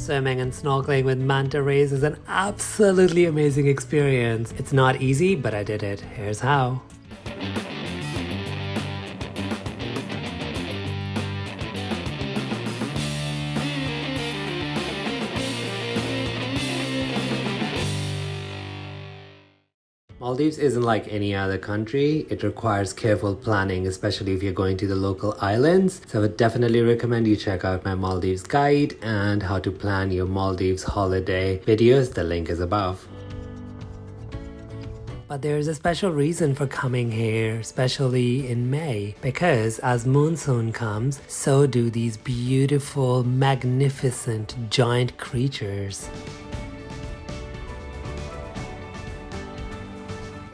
Swimming and snorkeling with manta rays is an absolutely amazing experience. It's not easy, but I did it. Here's how. Maldives isn't like any other country. It requires careful planning, especially if you're going to the local islands. So I would definitely recommend you check out my Maldives guide and how to plan your Maldives holiday videos. The link is above. But there is a special reason for coming here, especially in May, because as monsoon comes, so do these beautiful, magnificent, giant creatures.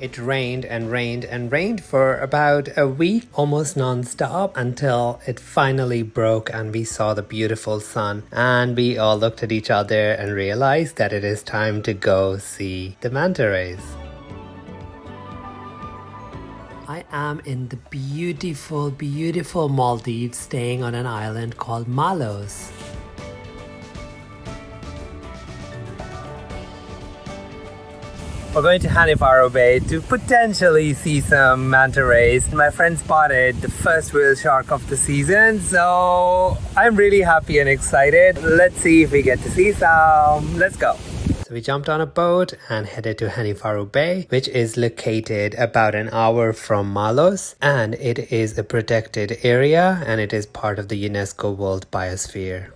It rained and rained and rained for about a week, almost non-stop, until it finally broke and we saw the beautiful sun. And we all looked at each other and realized that it is time to go see the manta rays. I am in the beautiful, beautiful Maldives, staying on an island called Maldives. We're going to Hanifaru Bay to potentially see some manta rays. My friend spotted the first whale shark of the season, so I'm really happy and excited. Let's see if we get to see some. Let's go. So we jumped on a boat and headed to Hanifaru Bay, which is located about an hour from Maldives, and it is a protected area and it is part of the UNESCO World Biosphere.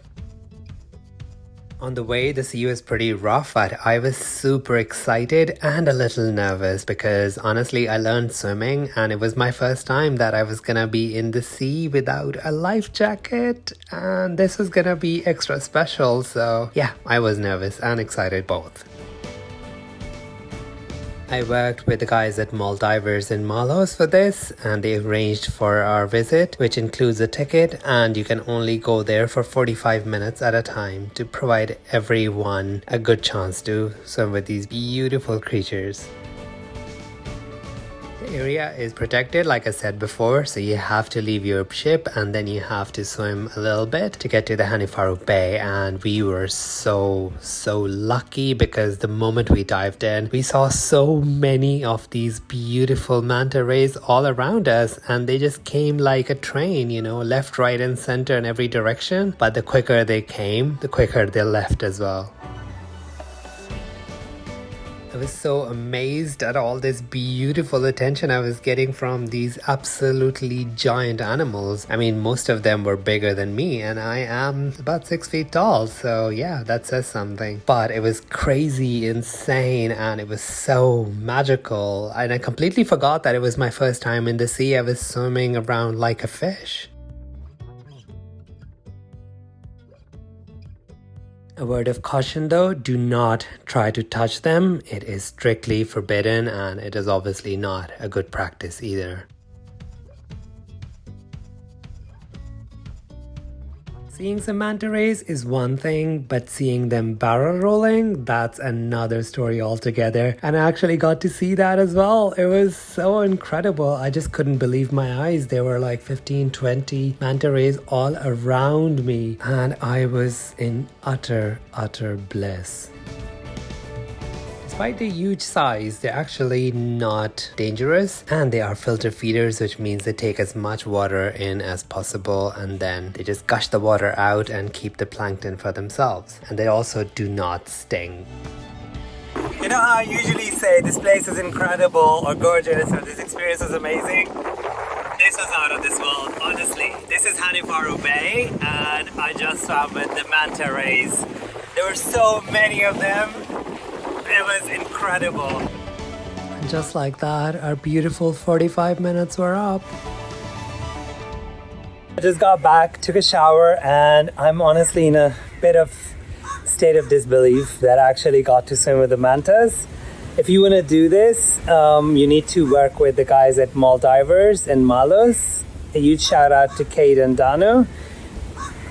On the way, the sea was pretty rough, but I was super excited and a little nervous because honestly, I learned swimming and it was my first time that I was gonna be in the sea without a life jacket, and this was gonna be extra special. So yeah, I was nervous and excited both. I worked with the guys at Maldives in Maldives for this, and they arranged for our visit, which includes a ticket, and you can only go there for 45 minutes at a time to provide everyone a good chance to swim with these beautiful creatures. The area is protected, like I said before, so you have to leave your ship and then you have to swim a little bit to get to the Hanifaru Bay. And we were so lucky because the moment we dived in, we saw so many of these beautiful manta rays all around us, and they just came like a train, you know, left, right and center in every direction. But the quicker they came, the quicker they left as well. I was so amazed at all this beautiful attention I was getting from these absolutely giant animals. I mean, most of them were bigger than me, and I am about 6 feet tall, so yeah, that says something. But it was crazy, insane, and it was so magical. And I completely forgot that it was my first time in the sea. I was swimming around like a fish. A word of caution though, do not try to touch them. It is strictly forbidden and it is obviously not a good practice either. Seeing some manta rays is one thing, but seeing them barrel rolling, that's another story altogether. And I actually got to see that as well. It was so incredible. I just couldn't believe my eyes. There were like 15, 20 manta rays all around me, and I was in utter bliss. Despite their huge size, they're actually not dangerous, and they are filter feeders, which means they take as much water in as possible and then they just gush the water out and keep the plankton for themselves. And they also do not sting. You know how I usually say this place is incredible or gorgeous or this experience is amazing? This was out of this world, honestly. This is Hanifaru Bay and I just swam with the manta rays. There were so many of them. It was incredible. And just like that, our beautiful 45 minutes were up. I just got back, took a shower, and I'm honestly in a bit of state of disbelief that I actually got to swim with the mantas. If you want to do this, you need to work with the guys at Maldives and Maldives. A huge shout out to Kate and Danu.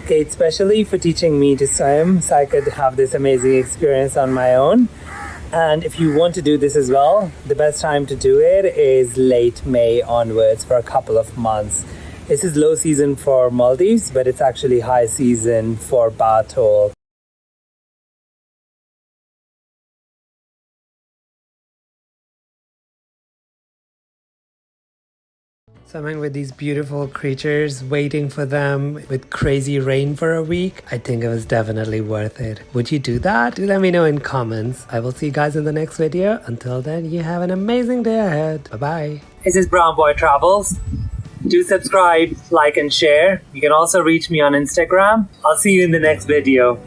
Kate especially for teaching me to swim so I could have this amazing experience on my own. And if you want to do this as well, the best time to do it is late May onwards for a couple of months. This is low season for Maldives, but it's actually high season for Bathol. Swimming with these beautiful creatures, waiting for them with crazy rain for a week. I think it was definitely worth it. Would you do that? Do let me know in comments. I will see you guys in the next video. Until then, you have an amazing day ahead. Bye-bye. This is Brown Boy Travels. Do subscribe, like and share. You can also reach me on Instagram. I'll see you in the next video.